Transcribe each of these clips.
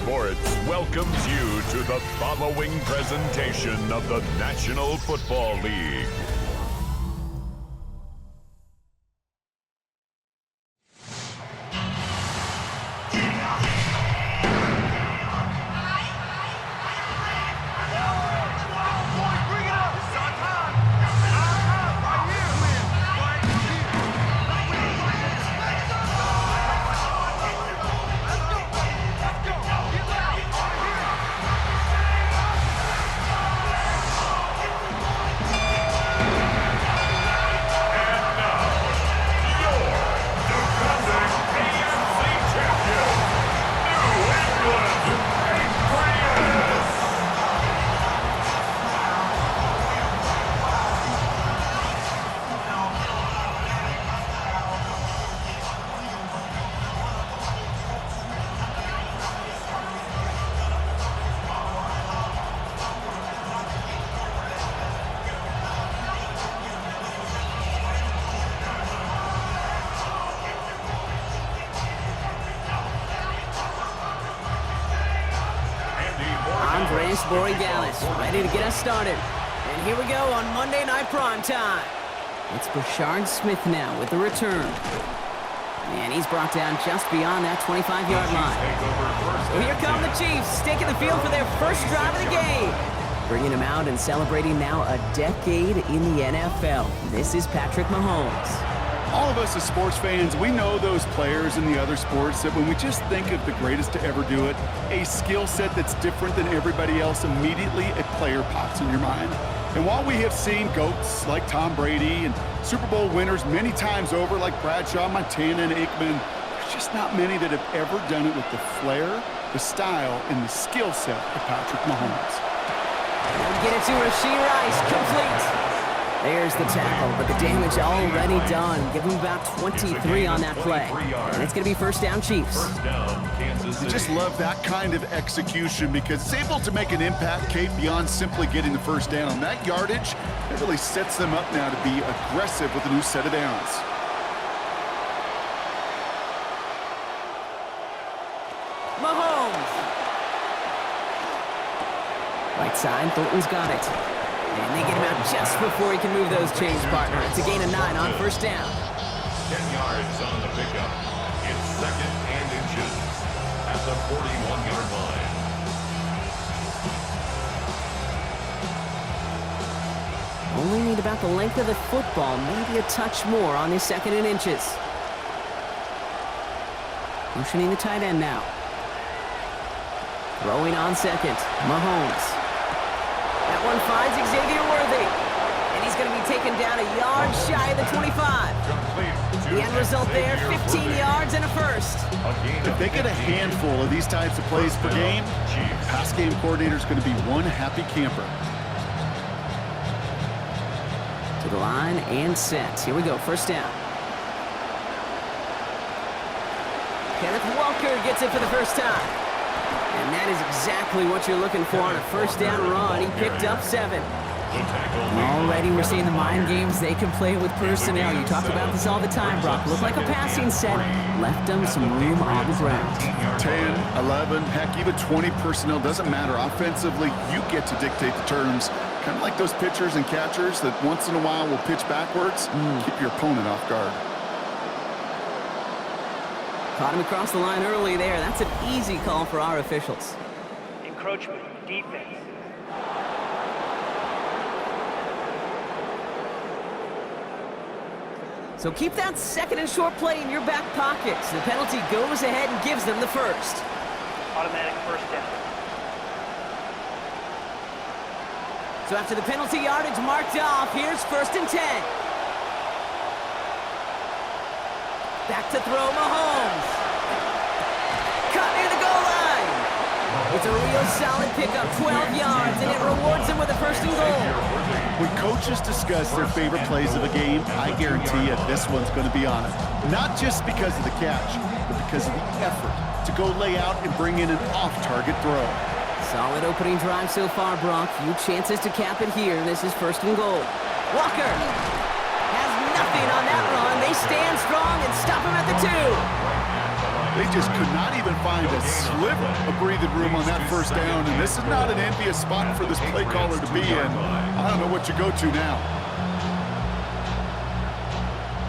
Sports welcomes you to the following presentation of the National Football League. Ready to get us started. And here we go on Monday Night Primetime. It's Brashard Smith now with the return. And he's brought down just beyond that 25-yard line. So here come the Chiefs, taking the field for their first drive of the game. Bringing them out and celebrating now a decade in the NFL. This is Patrick Mahomes. All of us as sports fans, we know those players in the other sports that when we just think of the greatest to ever do it, a skill set that's different than everybody else, immediately a player pops in your mind. And while we have seen GOATs like Tom Brady and Super Bowl winners many times over like Bradshaw, Montana, and Aikman, there's just not many that have ever done it with the flair, the style, and the skill set of Patrick Mahomes. Get it to Rashee Rice, complete. There's the tackle, but the damage already done. Give him about 23 on that play. And it's going to be first down Chiefs. You just love that kind of execution because it's able to make an impact, Kate, beyond simply getting the first down. On that yardage, it really sets them up now to be aggressive with a new set of downs. Mahomes. Right side, Thornton's got it. And they get him out just before he can move those chains, partner. It's a gain of 9 on first down. 10 yards on the pickup. It's second and inches at the 41-yard line. Only need about the length of the football, maybe a touch more on his second and inches. Motioning the tight end now. Throwing on second, Mahomes. That one finds Xavier Worthy. And he's going to be taken down a yard shy of the 25. The end result there, 15 yards and a first. If they get a handful of these types of plays per game, pass game coordinator is going to be one happy camper. To the line and set. Here we go, first down. Kenneth Walker gets it for the first time. And that is exactly what you're looking for on a first down run. He picked up 7. Already we're seeing the mind games they can play with personnel. You talk about this all the time, Brock. Looked like a passing set. Left them some room on the ground. 10, 11, heck, even 20 personnel. Doesn't matter. Offensively, you get to dictate the terms. Kind of like those pitchers and catchers that once in a while will pitch backwards. Keep your opponent off guard. Caught him across the line early there. That's an easy call for our officials. Encroachment, defense. So keep that second and short play in your back pockets. The penalty goes ahead and gives them the first. Automatic first down. So after the penalty yardage marked off, here's first and 10. Back to throw, Mahomes. Cut near the goal line. It's a real solid pickup, 12 yards, and it rewards him with a first and goal. When coaches discuss their favorite plays of a game, I guarantee you this one's going to be on it. Not just because of the catch, but because of the effort to go lay out and bring in an off-target throw. Solid opening drive so far, Brock. Few chances to cap it here. This is first and goal. Walker has nothing on that run. They stand strong and stop him at the 2. They just could not even find a sliver of breathing room on that first down, and this is not an envious spot for this play caller to be in. I don't know what you go to now.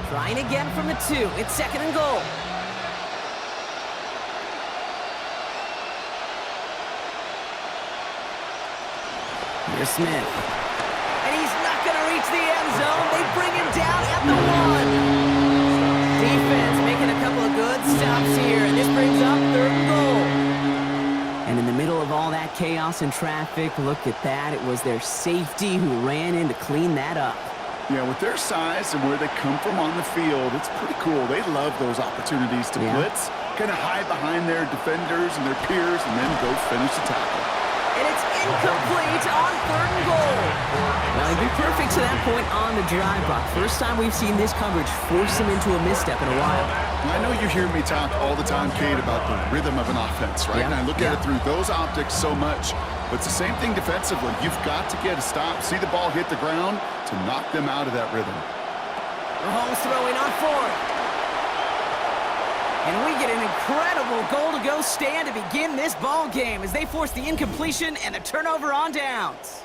Trying again from the 2. It's 2nd and goal. Here's Smith. And he's not going to reach the end zone. They bring him down at the 1. Defense making a couple of good stops here, and this brings up 3rd and goal. And in the middle of all that chaos and traffic, look at that. It was their safety who ran in to clean that up. Yeah, with their size and where they come from on the field, it's pretty cool. They love those opportunities to blitz, kind of hide behind their defenders and their peers, and then go finish the tackle. And it's incomplete on 3rd and goal. Well, he'd be perfect to that point on the drive, Brock. First time we've seen this coverage force him into a misstep in a while. I know you hear me talk all the time, Kate, about the rhythm of an offense, right? And I look at it through those optics so much. But it's the same thing defensively. You've got to get a stop, see the ball hit the ground to knock them out of that rhythm. Mahomes throwing on 4th. And we get an incredible goal-to-go stand to begin this ball game as they force the incompletion and a turnover on downs.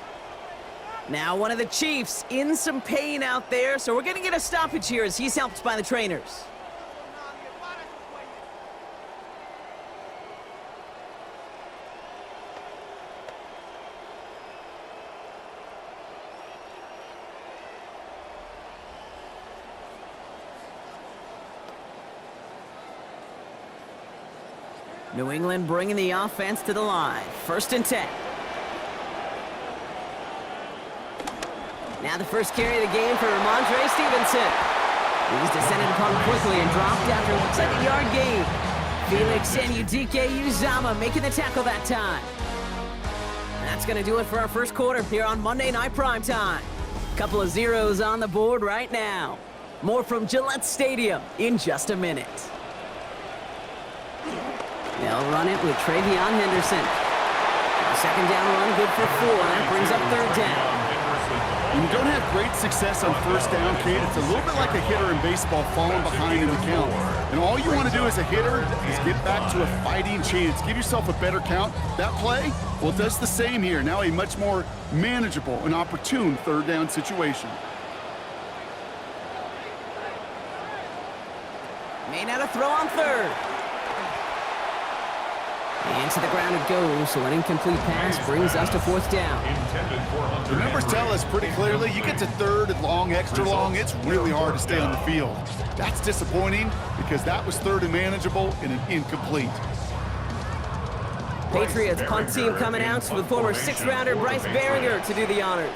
Now one of the Chiefs in some pain out there, so we're going to get a stoppage here as he's helped by the trainers. New England bringing the offense to the line. 1st and 10. Now the first carry of the game for Ramondre Stevenson. He's descended upon him quickly and dropped after what looks like a yard gain. Felix Uzama making the tackle that time. That's going to do it for our first quarter here on Monday Night Primetime. Couple of zeros on the board right now. More from Gillette Stadium in just a minute. They'll run it with Travion Henderson. A 2nd down run, good for 4. That brings up 3rd down. When you don't have great success on 1st down, Kate, it's a little bit like a hitter in baseball falling behind in the count. And all you want to do as a hitter is get back to a fighting chance. Give yourself a better count. That play, well, it does the same here. Now a much more manageable and opportune 3rd down situation. May not have throw on 3rd. And to the ground it goes, so an incomplete pass brings us to 4th down. The numbers tell us pretty clearly, you get to 3rd and long, extra long, it's really hard to stay on the field. That's disappointing because that was 3rd and manageable and an incomplete. Patriots punt team coming out with former 6th rounder Bryce Baringer to do the honors.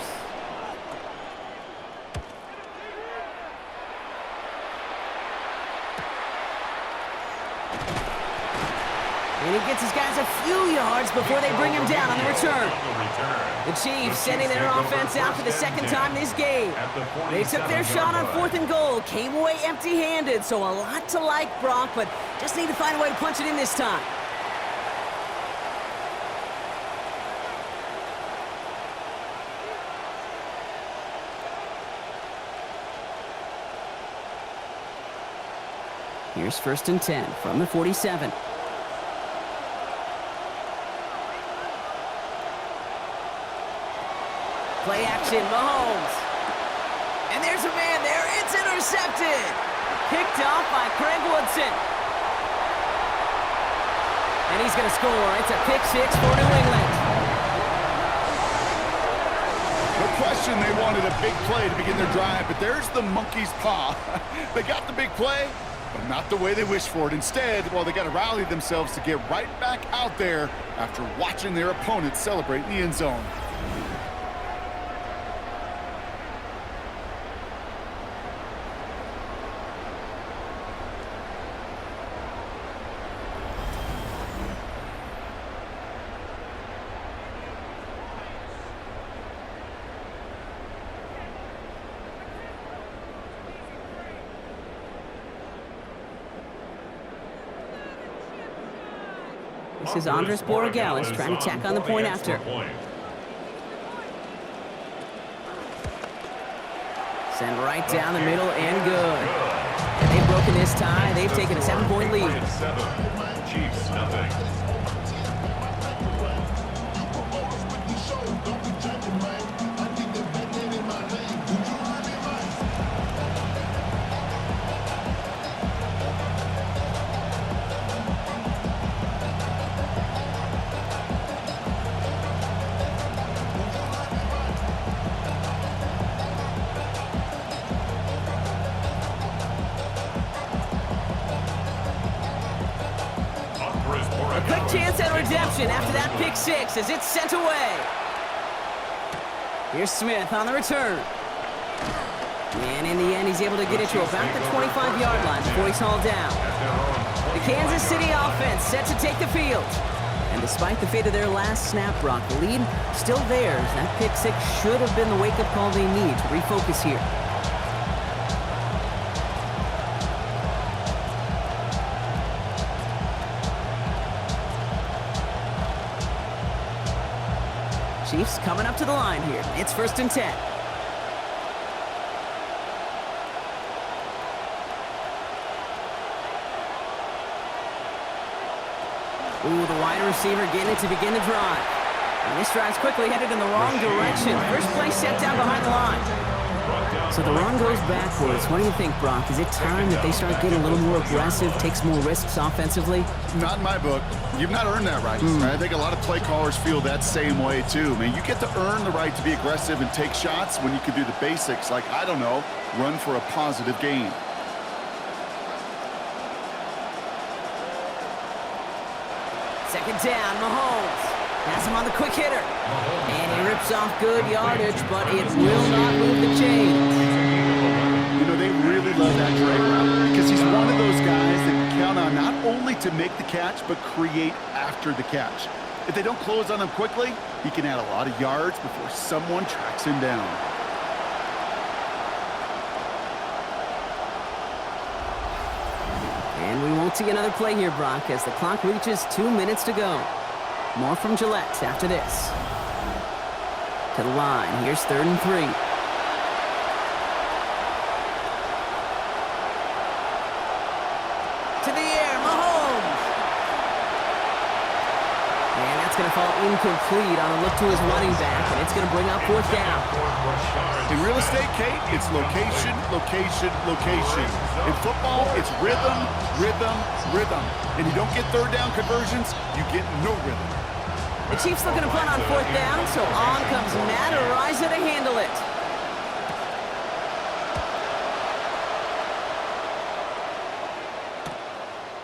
And he gets his guys a few yards before they bring him down on the return. The Chiefs sending their offense out for the 2nd time this game. They took their shot on 4th and goal, came away empty-handed, so a lot to like, Brock, but just need to find a way to punch it in this time. Here's 1st and 10 from the 47. Play action, Mahomes. And there's a man there. It's intercepted. Picked off by Craig Woodson. And he's going to score. It's a pick 6 for New England. No question they wanted a big play to begin their drive, but there's the monkey's paw. They got the big play, but not the way they wished for it. Instead, well, they got to rally themselves to get right back out there after watching their opponents celebrate in the end zone. This is Andres Borregales trying to tack on the point after. Send right down the middle and good. And they broke look in this tie. They've taken a 7-point lead. 7, Chiefs nothing. A quick chance at redemption after that pick six as it's sent away. Here's Smith on the return. And in the end, he's able to get it to about the 25-yard line before he's hauled down. The Kansas City offense set to take the field. And despite the fate of their last snap, Brock, the lead still theirs. That pick six should have been the wake-up call they need to refocus here. Chiefs coming up to the line here. It's 1st and 10. Ooh, the wide receiver getting it to begin the drive. And this drive's quickly headed in the wrong direction. First play set down behind the line. So the run goes backwards. What do you think, Brock? Is it time that they start getting a little more aggressive, take some more risks offensively? Not in my book. You've not earned that right. I think a lot of play callers feel that same way, too. Man, you get to earn the right to be aggressive and take shots when you can do the basics, like, I don't know, run for a positive gain. Second down, Mahomes. Pass him on the quick hitter. And he rips off good yardage, but it will not move the chains. You know, they really love that drag route because he's one of those guys that can count on not only to make the catch, but create after the catch. If they don't close on him quickly, he can add a lot of yards before someone tracks him down. And we won't see another play here, Brock, as the clock reaches 2 minutes to go. More from Gillette after this. To the line. Here's 3rd and 3. To the air, Mahomes. And that's going to fall incomplete on a look to his running back, and it's going to bring up 4th down. In real estate, Kate, it's location, location, location. In football, it's rhythm, rhythm, rhythm. And you don't get 3rd down conversions, you get no rhythm. The Chiefs looking to punt on 4th down, so on comes Matt Ariza to handle it.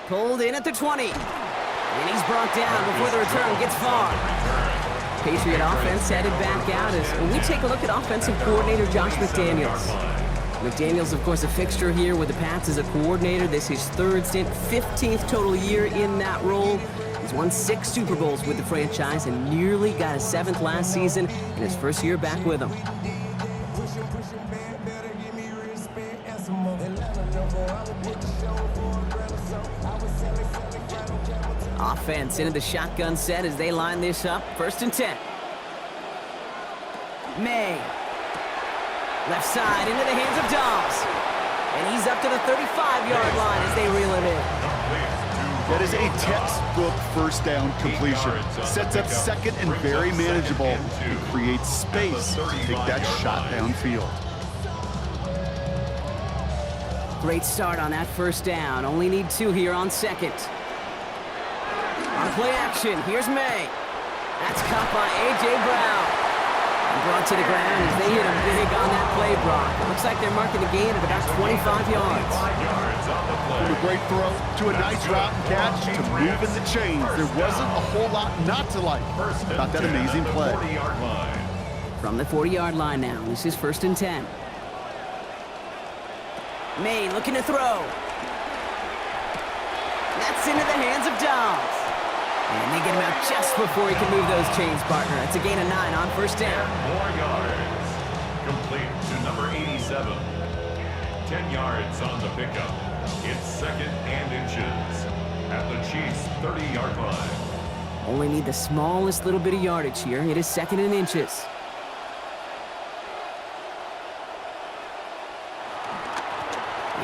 Pulled in at the 20. And he's brought down before the return gets far. Patriot offense headed back out as when we take a look at offensive coordinator Josh McDaniels. McDaniels, of course, a fixture here with the Pats as a coordinator. This is his 3rd stint, 15th total year in that role. He's won 6 Super Bowls with the franchise and nearly got a 7th last season in his first year back with them. Offense into the shotgun set as they line this up. 1st and 10. May. Left side into the hands of Dobbs. And he's up to the 35-yard line as they reel it in. That is a textbook 1st down completion. Sets up 2nd and very manageable and creates space to take that shot downfield. Great start on that 1st down. Only need 2 here on 2nd. On play action, here's May. That's caught by A.J. Brown. And brought to the ground as they hit him big on that play, Brock. It looks like they're marking the gain at about 25 yards. From a great throw to a nice route and catch to moving the chains. There wasn't a whole lot not to like about that amazing play. From the 40-yard line now, this is 1st and 10. May looking to throw. That's into the hands of Dobbs. And they get him out just before he can move those chains, partner. It's a gain of 9 on 1st down. 4 yards. Complete to number 87. 10 yards on the pickup. It's 2nd and inches at the Chiefs' 30-yard line. Only need the smallest little bit of yardage here. It is 2nd and inches.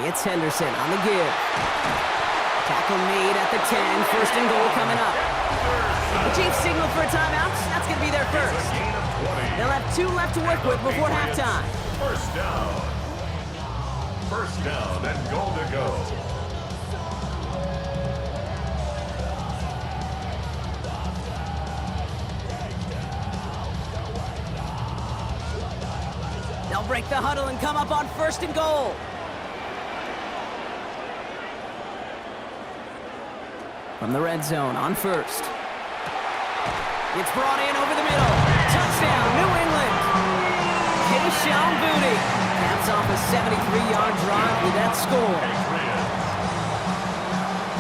It's Henderson on the give. Tackle made at the 10. First and goal coming up. The Chiefs signal for a timeout. That's going to be their first. They'll have 2 left to work with before halftime. First down. First down and goal to go. They'll break the huddle and come up on first and goal. From the red zone on first. It's brought in over the middle. Touchdown, New England. Keyshawn Booty caps off a 73-yard drive with that score.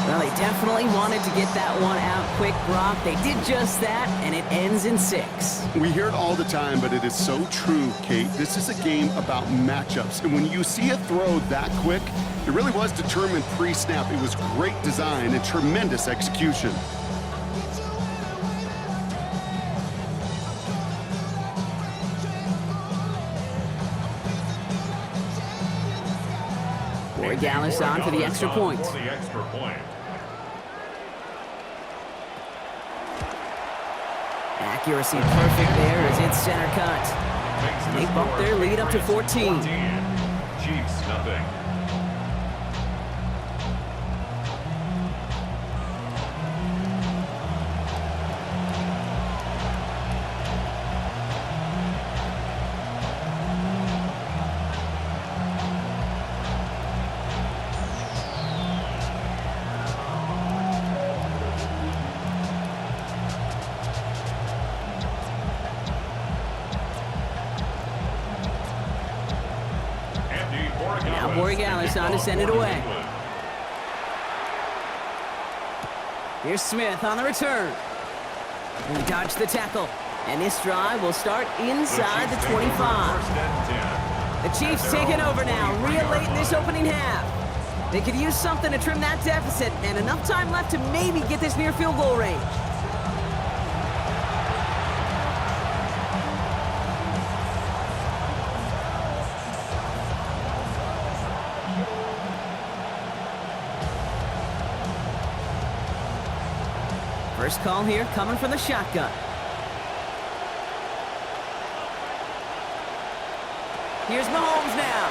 Well, they definitely wanted to get that one out quick, Brock. They did just that, and it ends in 6. We hear it all the time, but it is so true, Kate. This is a game about matchups, and when you see a throw that quick, it really was determined pre-snap. It was great design and tremendous execution. Corey Gallis on for the extra point. Accuracy perfect there as it's center cut. And they bump their lead up to 14. Chiefs, nothing. Now Corey Gallis on to send it away. Here's Smith on the return. He dodged the tackle. And this drive will start inside the 25. The Chiefs taking over now, real late in this opening half. They could use something to trim that deficit, and enough time left to maybe get this near field goal range. First call here coming from the shotgun. Here's Mahomes now.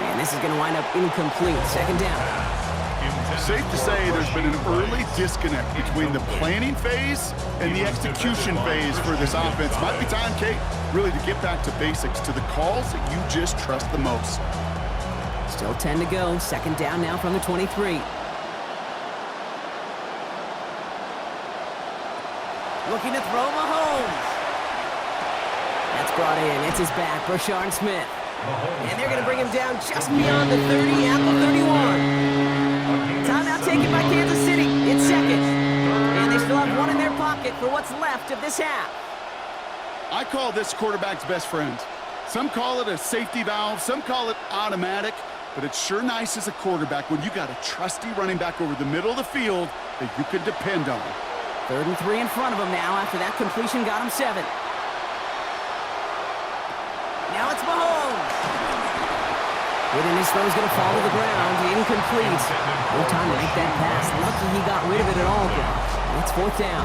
And this is going to wind up incomplete. Second down. Safe to say there's been an early disconnect between the planning phase and the execution phase for this offense. Might be time, Kate, really to get back to basics, to the calls that you just trust the most. Still 10 to go. Second down now from the 23. Looking to throw Mahomes. That's brought in. It's his back, Brashard Smith. And they're going to bring him down just beyond the 30 at the 31. Timeout taken by Kansas City. It's second. And they still have one in their pocket for what's left of this half. I call this quarterback's best friend. Some call it a safety valve, some call it automatic, but it's sure nice as a quarterback when you got a trusty running back over the middle of the field that you can depend on. 3rd and 3 in front of him now after that completion got him 7. Now it's Mahomes. And his throw's going to fall to the ground. Incomplete. No time to make that pass. Lucky he got rid of it at all. It's 4th down.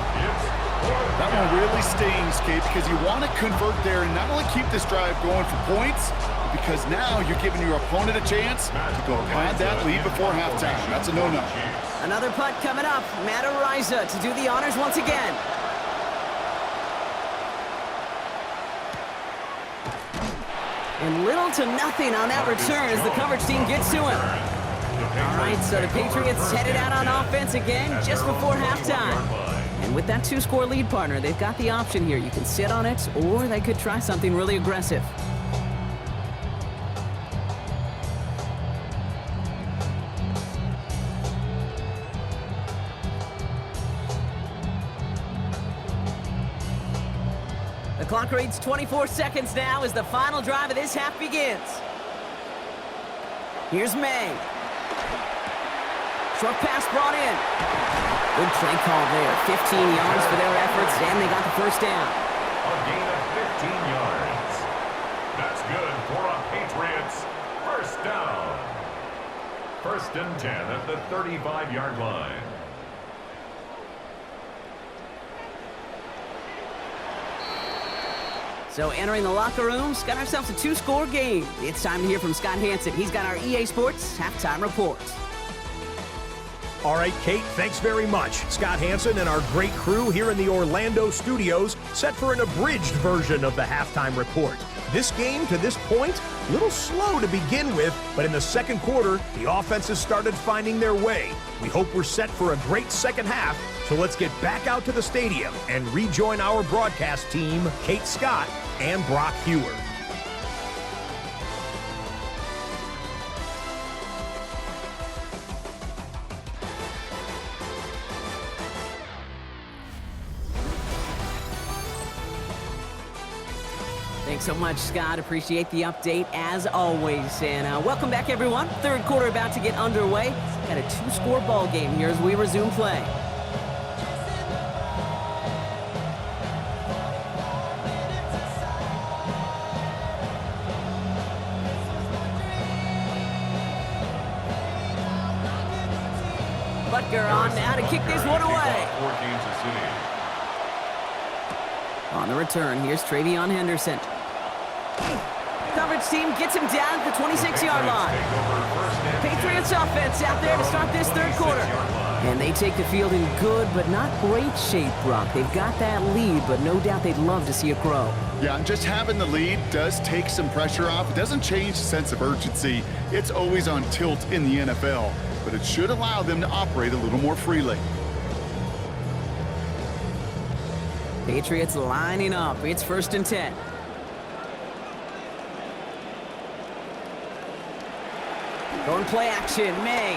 That one really stings, Kate, because you want to convert there and not only keep this drive going for points, because now you're giving your opponent a chance to go pad that lead before halftime. That's a no-no. Another punt coming up. Matt Ariza to do the honors once again. And little to nothing on that return as the coverage team gets to him. All right, so the Patriots headed out on offense again just before halftime. And with that 2-score lead, partner, they've got the option here. You can sit on it, or they could try something really aggressive. The clock reads 24 seconds now as the final drive of this half begins. Here's May. Short pass brought in. Good play call there. 15 yards for their efforts, and they got the first down. A gain of 15 yards. That's good for a Patriots first down. First and 10 at the 35-yard line. So entering the locker rooms, got ourselves a 2-score game. It's time to hear from Scott Hansen. He's got our EA Sports halftime report. All right, Kate, thanks very much. Scott Hansen and our great crew here in the Orlando studios set for an abridged version of the halftime report. This game, to this point, a little slow to begin with, but in the second quarter, the offenses started finding their way. We hope we're set for a great second half, so let's get back out to the stadium and rejoin our broadcast team, Kate Scott and Brock Hewer. Thanks so much, Scott. Appreciate the update as always. And welcome back, everyone. Third quarter about to get underway. Got a 2-score ball game here as we resume play. Butker on now to kick this one away. On the return, here's Travion Henderson. Coverage team gets him down at the 26-yard line. Patriots offense out there to start this third quarter. And they take the field in good but not great shape, Brock. They've got that lead, but no doubt they'd love to see it grow. Yeah, and just having the lead does take some pressure off. It doesn't change the sense of urgency. It's always on tilt in the NFL, but it should allow them to operate a little more freely. Patriots lining up. It's first and 10. Going play action, May.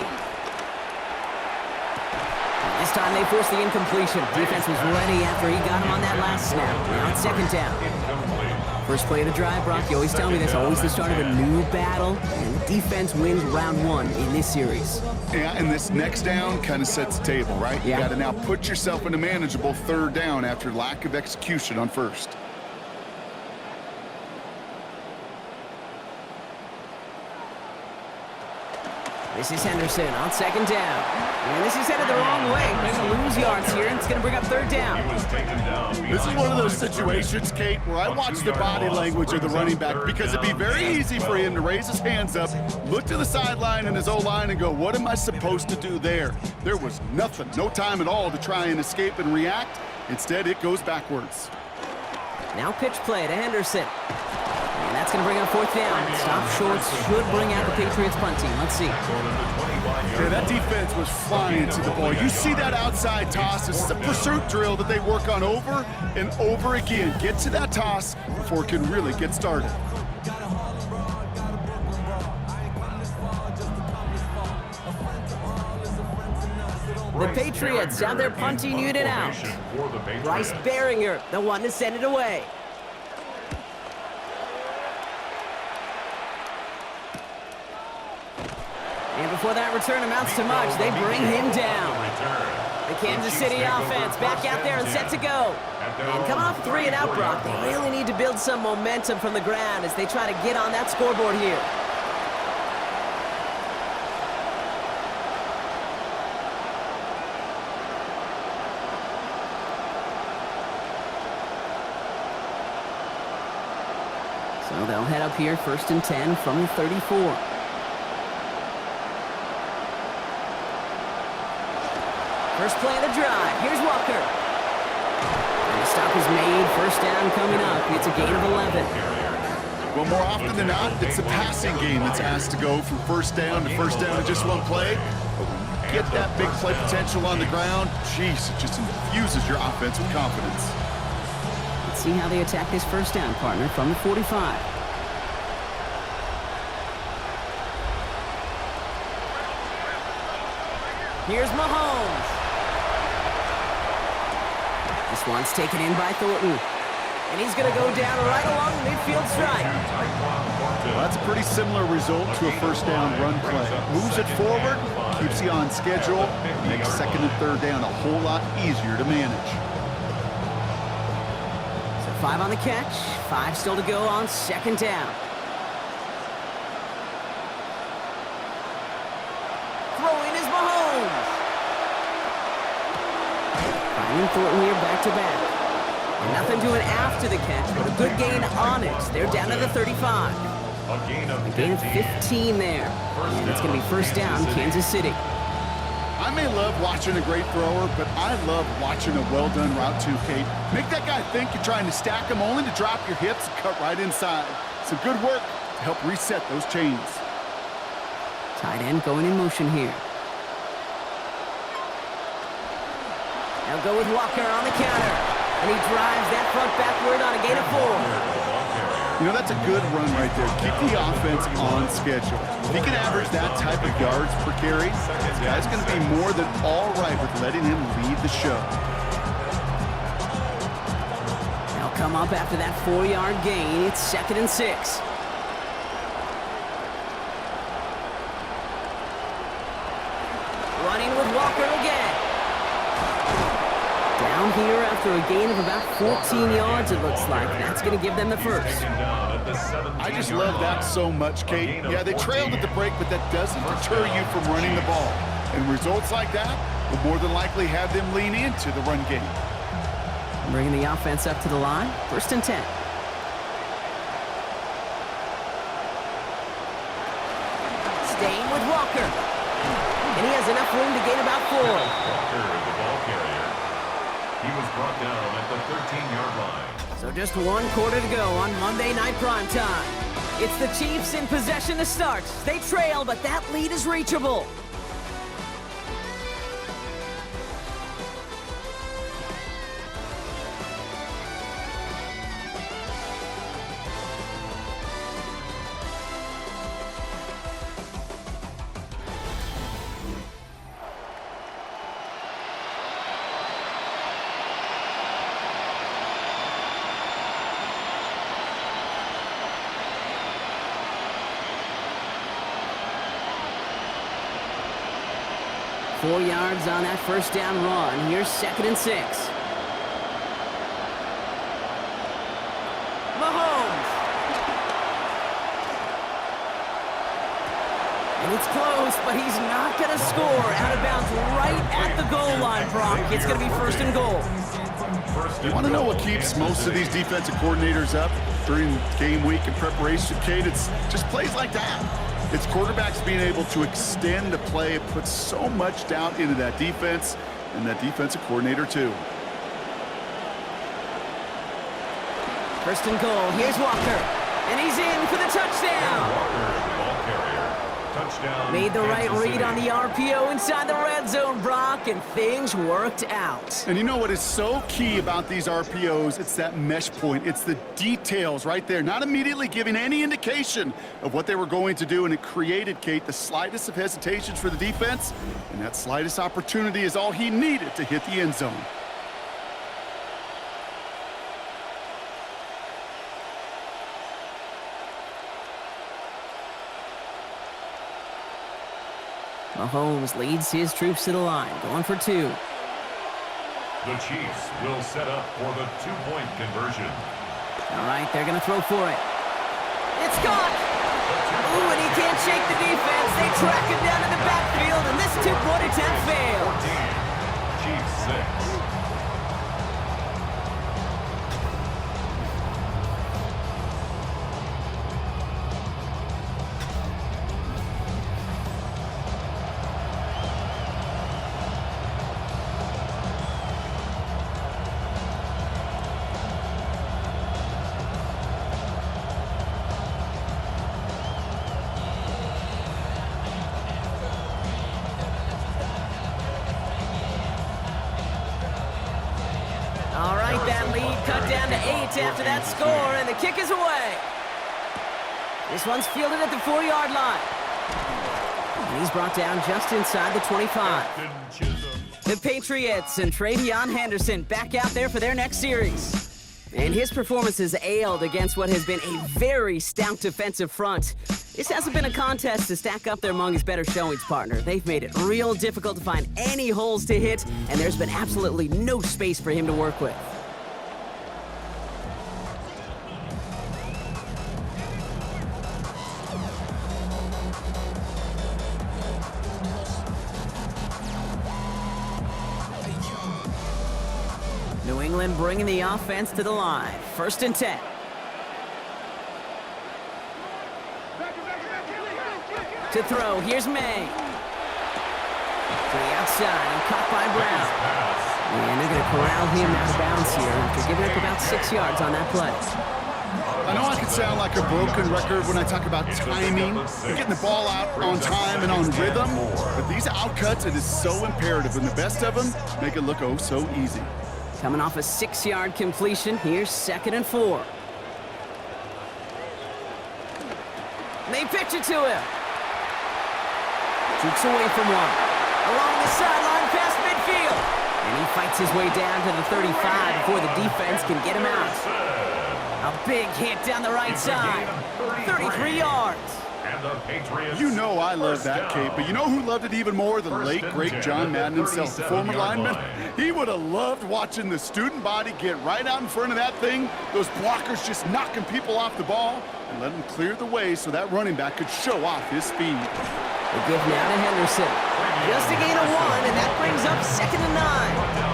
This time they forced the incompletion. Defense was ready after he got him on that last snap. Now it's second down. First play of the drive, Brock. You always tell me that's always the start of a new battle. And the defense wins round 1 in this series. Yeah, and this next down kind of sets the table, right? Yeah. You got to now put yourself in a manageable third down after lack of execution on first. This is Henderson on second down. And this is headed the wrong way. They're going to lose yards here, and it's going to bring up third down. This is one of those situations, Kate, where I watch the body language of the running back because it'd be very easy for him to raise his hands up, look to the sideline and his O-line and go, what am I supposed to do there? There was nothing, no time at all to try and escape and react. Instead, it goes backwards. Now pitch play to Henderson. And that's going to bring up fourth down. Stop shorts should bring out the Patriots punt team. Let's see. Yeah, that defense was flying to the ball. You see that outside toss. This is a pursuit drill that they work on over and over again. Get to that toss before it can really get started. The Patriots have their punting unit out. Bryce Behringer, the one to send it away. And before that return amounts to much, they bring him down. The Kansas City offense back out there and set to go. And coming off 3 and out, Brock, they really need to build some momentum from the ground as they try to get on that scoreboard here. So they'll head up here first and 10 from the 34. First play of the drive. Here's Walker. And the stop is made. First down coming up. It's a gain of 11. Well, more often than not, it's the passing game that's asked to go from first down to first down in just one play. But when you get that big play potential on the ground, geez, it just infuses your offense with confidence. Let's see how they attack this first down, partner, from the 45. Here's Mahomes. This one's taken in by Thornton. And he's going to go down right along the midfield stripe. Well, that's a pretty similar result to a first down run play. Moves it forward, keeps you on schedule, makes second and third down a whole lot easier to manage. So 5 on the catch, 5 still to go on second down. Running through it here back to back. And nothing doing after the catch, but a good gain on it. They're down to the 35. A gain of 15 there. And it's going to be first down, Kansas City. I may love watching a great thrower, but I love watching a well-done route too, Kate. Make that guy think you're trying to stack him only to drop your hips and cut right inside. Some good work to help reset those chains. Tight end going in motion here. They'll go with Walker on the counter. And he drives that front backward on a gain of 4. You know, that's a good run right there. Keep the offense on schedule. If he can average that type of yards per carry, this guy's going to be more than all right with letting him lead the show. They'll come up after that 4-yard gain. It's 2nd and 6. Running with Walker again. Down here after a gain of about 14 yards, it looks like. That's going to give them the first. I just love that so much, Kate. Yeah, they trailed at the break, but that doesn't deter you from running the ball. And results like that will more than likely have them lean into the run game. Bringing the offense up to the line. 1st and 10. Staying with Walker. And he has enough room to gain about 4. Walker, the ball carrier. He was brought down at the 13-yard line. So just 1 quarter to go on Monday Night Primetime. It's the Chiefs in possession to start. They trail, but that lead is reachable. Four yards on that first down run. Here's 2nd and 6. Mahomes. And it's close, but he's not going to score. Out of bounds right at the goal line, Brock. It's going to be 1st and goal. You want to know what keeps most of these defensive coordinators up during game week and preparation, Kate? It's just plays like that. It's quarterbacks being able to extend the play. It puts so much doubt into that defense and that defensive coordinator, too. 1st and goal. Here's Walker. And he's in for the touchdown. Walker, the ball carrier. Touchdown. Made the right Kansas read City. on the RPO inside the red zone, Brock, and things worked out. And you know what is so key about these RPOs? It's that mesh point. It's the details right there, not immediately giving any indication of what they were going to do, and it created, Kate, the slightest of hesitations for the defense, and that slightest opportunity is all he needed to hit the end zone. Mahomes leads his troops to the line, going for 2. The Chiefs will set up for the 2-point conversion. All right, they're going to throw for it. It's caught! Ooh, and he can't shake the defense. They track him down in the backfield, and this 2-point attempt fails. 14, Chiefs 6. All right, that lead cut down to 8 after that score, and the kick is away. This one's fielded at the 4-yard line. And he's brought down just inside the 25. The Patriots and Travion Henderson back out there for their next series. And his performance has ailed against what has been a very stout defensive front. This hasn't been a contest to stack up there among his better showings, partner. They've made it real difficult to find any holes to hit, and there's been absolutely no space for him to work with. England bringing the offense to the line. 1st and 10. To throw, here's May. To the outside, and caught by Brown. And they're going to corral him out of bounds here after giving up about 6 yards on that play. I know I can sound like a broken record when I talk about timing, getting the ball out on time and on rhythm, but these outcuts, it is so imperative, and the best of them make it look oh so easy. Coming off a 6-yard completion, here's 2nd and 4. They pitch it to him. Jukes away from one. Along the sideline past midfield. And he fights his way down to the 35 before the defense can get him out. A big hit down the right side. 33 yards. And the Patriots. You know I love that, Kate, but you know who loved it even more? The late, great John Madden himself, the former lineman. He would have loved watching the student body get right out in front of that thing, those blockers just knocking people off the ball, and let them clear the way so that running back could show off his speed. They give now to Henderson. Just a gain of 1, and that brings up 2nd and 9.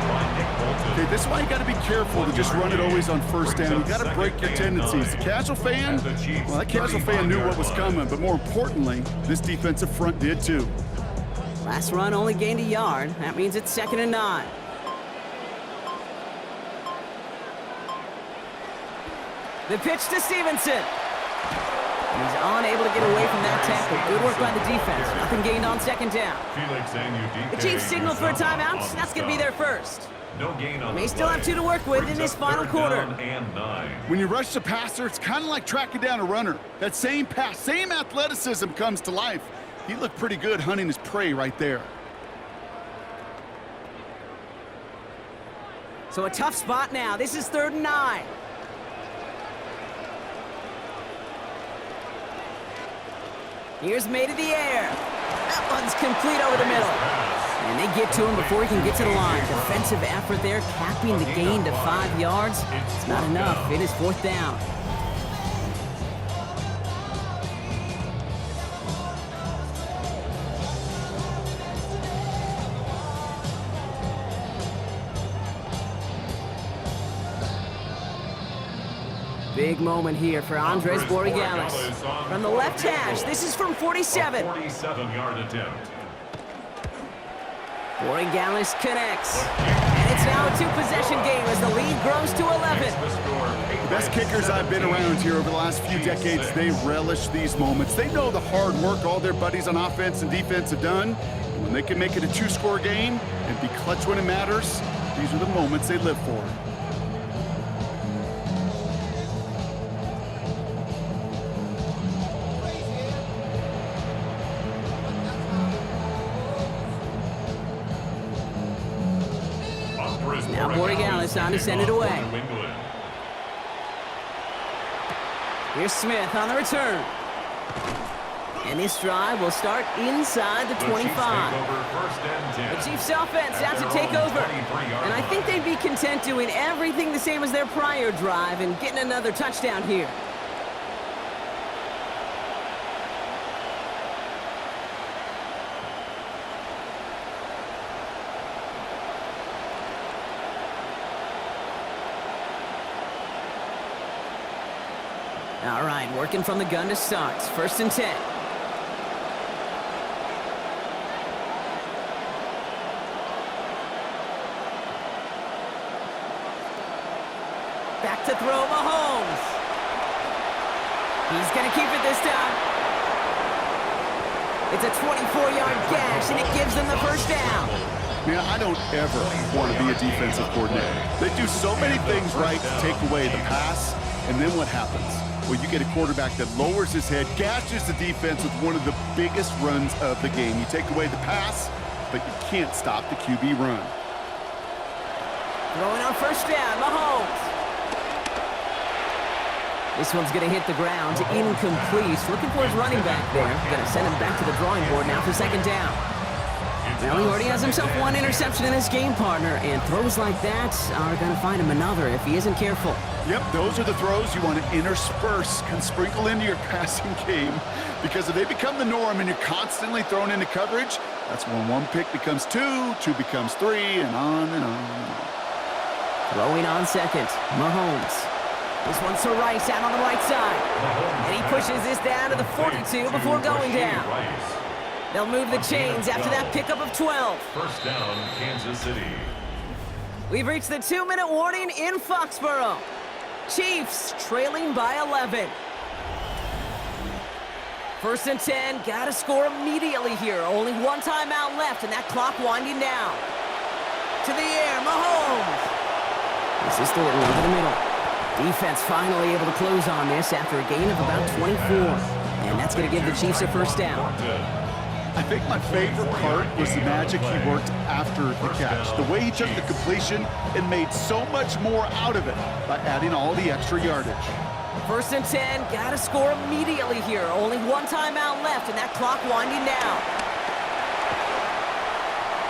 Okay, this is why you got to be careful to just run it always on 1st down. You got to break your tendencies. The casual fan, well, that casual fan knew what was coming, but more importantly, this defensive front did too. Last run only gained a yard. That means it's 2nd and 9. The pitch to Stevenson. He's unable to get away from that tackle. Good work by the defense. Nothing gained on 2nd down. The Chiefs signal for a timeout. That's going to be their first. No gain on May still have 2 to work with in this final quarter. When you rush the passer, it's kind of like tracking down a runner. That same pass, same athleticism comes to life. He looked pretty good hunting his prey right there. So a tough spot now. This is 3rd and 9. Here's May to the air. That one's complete over the middle. And they get to him before he can get to the line. Defensive effort there, capping the gain to 5 yards. It's not enough. It is 4th down. Big moment here for Andres Borregales. From the left hash, this is from 47. 47-yard attempt. Borregales connects. And it's now a 2-possession game as the lead grows to 11. The best kickers I've been around here over the last few decades, they relish these moments. They know the hard work all their buddies on offense and defense have done. And when they can make it a 2-score game and be clutch when it matters, these are the moments they live for. Now Borregales on to send it away. Here's Smith on the return. And this drive will start inside the 25. The Chiefs offense out to take over. And I think they'd be content doing everything the same as their prior drive and getting another touchdown here. All right, working from the gun to start. 1st and 10. Back to throw, Mahomes. He's going to keep it this time. It's a 24-yard gash, and it gives them the 1st down. Man, I don't ever want to be a defensive coordinator. They do so many things right to take away the pass, and then what happens? Well, you get a quarterback that lowers his head, gashes the defense with one of the biggest runs of the game. You take away the pass, but you can't stop the QB run. Throwing on 1st down, Mahomes. This one's going to hit the ground, incomplete. Looking for his running back there. Going to send him back to the drawing board now for 2nd down. Well, he already has himself 1 interception in his game, partner, and throws like that are going to find him another if he isn't careful. Yep, those are the throws you want to intersperse, can sprinkle into your passing game, because if they become the norm and you're constantly thrown into coverage, that's when 1 pick becomes 2, 2 becomes 3, and on and on and on. Throwing on second, Mahomes. This one's to Rice out on the right side. And he pushes this down to the 42 before going down. They'll move the chains after that pickup of 12. First down, Kansas City. We've reached the 2-minute warning in Foxborough. Chiefs trailing by 11. First and 10, gotta score immediately here. Only one timeout left and that clock winding down. To the air, Mahomes. This is Thornton over the middle. Defense finally able to close on this after a gain of about 24. And that's gonna give the Chiefs a first down. I think my favorite part was the magic he worked after the catch. The way he took the completion and made so much more out of it by adding all the extra yardage. First and 10, gotta score immediately here. Only one timeout left and that clock winding down.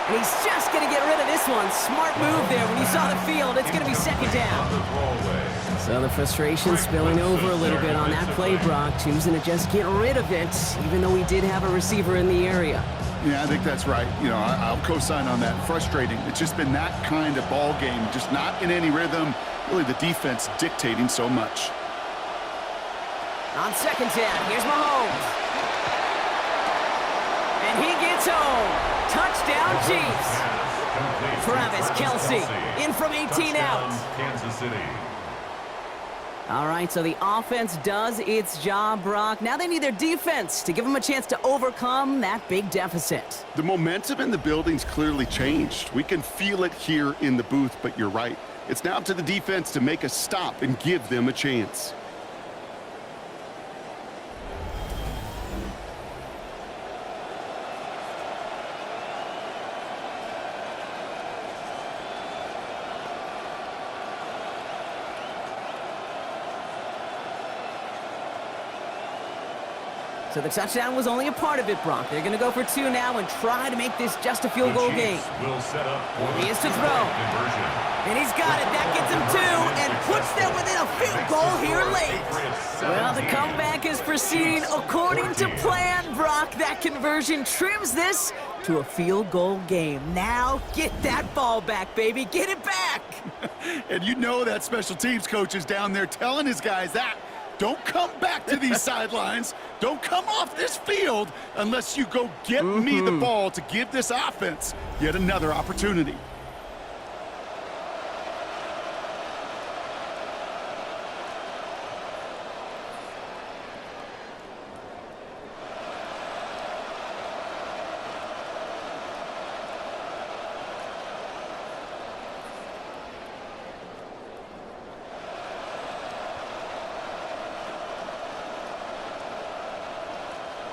And he's just gonna get rid of this one. Smart move there. When you saw the field, it's gonna be second down. So the frustration spilling over a little bit on that play, Brock, choosing to just get rid of it, even though he did have a receiver in the area. Yeah, I think that's right. You know, I'll co-sign on that. Frustrating. It's just been that kind of ball game, just not in any rhythm. Really, the defense dictating so much. On second down, here's Mahomes. And he gets home. Touchdown, Chiefs. Travis Kelce in from 18 out. Kansas City. All right, so the offense does its job, Brock. Now they need their defense to give them a chance to overcome that big deficit. The momentum in the building's clearly changed. We can feel it here in the booth, but you're right. It's now up to the defense to make a stop and give them a chance. So the touchdown was only a part of it, Brock. They're going to go for two now and try to make this just a field goal game. Will set up He is to throw. And he's got it. That gets him two and puts them within a field goal here late. Well, the comeback is proceeding according to plan, Brock. That conversion trims this to a field goal game. Now get that ball back, baby. Get it back. And you know that special teams coach is down there telling his guys that. Don't come back to these sidelines. Don't come off this field unless you go get me the ball to give this offense yet another opportunity.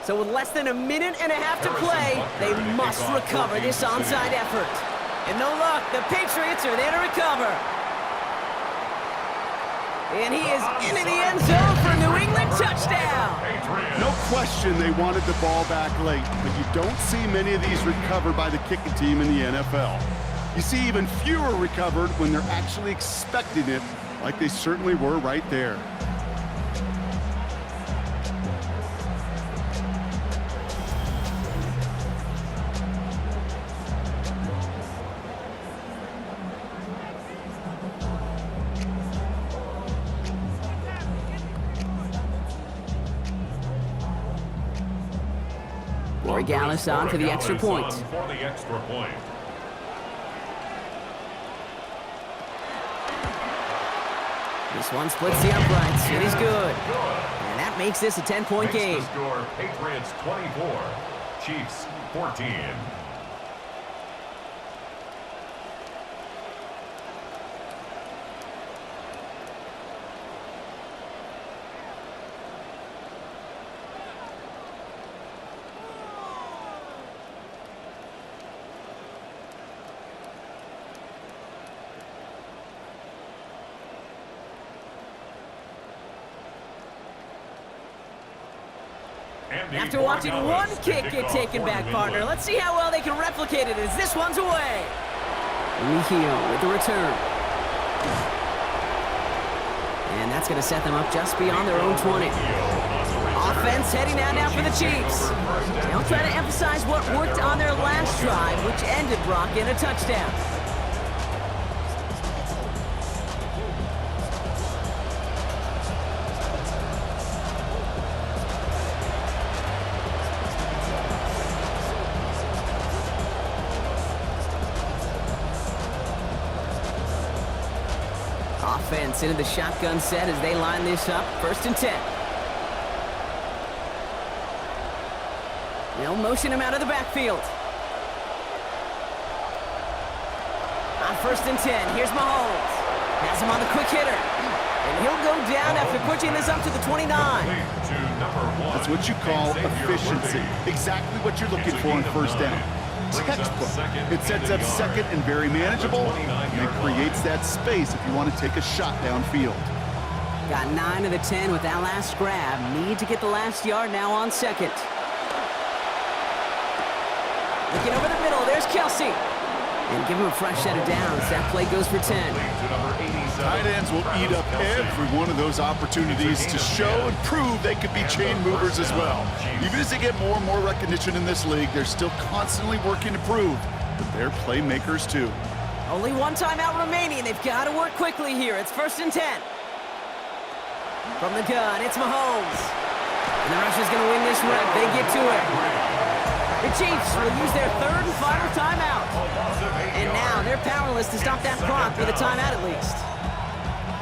So with less than a minute and a half to play, they must recover this onside effort. And no luck, the Patriots are there to recover. And he is into the end zone for a New England touchdown. No question they wanted the ball back late, but you don't see many of these recovered by the kicking team in the NFL. You see even fewer recovered when they're actually expecting it, like they certainly were right there. Gallus on for the extra point. This one splits the uprights. It is good. And that makes this a 10-point game. Score, Patriots 24, Chiefs 14. After watching one kick get taken back, partner, let's see how well they can replicate it as this one's away. Mihio with the return. And that's going to set them up just beyond their own 20. Offense heading out now for the Chiefs. They'll try to emphasize what worked on their last drive, which ended, Brock, in a touchdown. Offense into the shotgun set as they line this up. 1st and 10. They'll motion him out of the backfield. On 1st and 10, here's Mahomes. Has him on the quick hitter. And he'll go down after pushing this up to the 29. That's what you call efficiency. Exactly what you're looking for on 1st down. Textbook. It sets up 2nd and very manageable, and it creates that space if you want to take a shot downfield. Got 9 of the 10 with that last grab. Need to get the last yard now on 2nd. Looking over the middle, there's Kelsey. And give him a fresh set of downs. That play goes for 10. Tight ends will eat up every one of those opportunities to show and prove they could be chain movers as well. Even as they get more and more recognition in this league, they're still constantly working to prove that they're playmakers too. Only one timeout remaining. They've got to work quickly here. It's 1st and 10. From the gun, it's Mahomes. And the Russians going to win this rep. They get to it. The Chiefs will use their 3rd and final timeout. And now they're powerless to stop that clock with a timeout at least.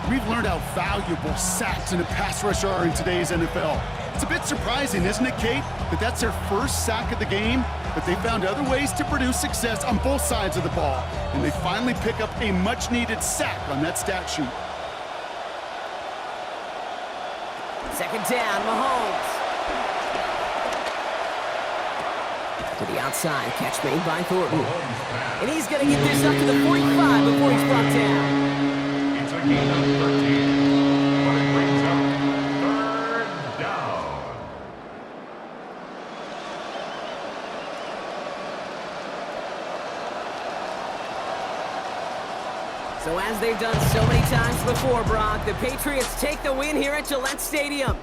We've learned how valuable sacks and a pass rush are in today's NFL. It's a bit surprising, isn't it, Kate, that that's their 1st sack of the game, but they found other ways to produce success on both sides of the ball, and they finally pick up a much-needed sack on that stat sheet. 2nd down, Mahomes. To the outside, catch made by Thornton. And he's going to get this up to the 45 before he's brought down. It's a gain of 13, but it brings up 3rd down. So as they've done so many times before, Brock, the Patriots take the win here at Gillette Stadium.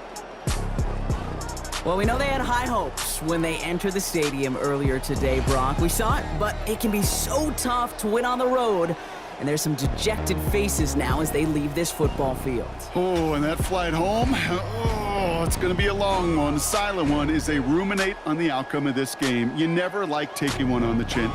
Well, we know they had high hopes when they entered the stadium earlier today, Brock. We saw it, but it can be so tough to win on the road. And there's some dejected faces now as they leave this football field. Oh, and that flight home, oh, it's going to be a long one, a silent one, as they ruminate on the outcome of this game. You never like taking one on the chin.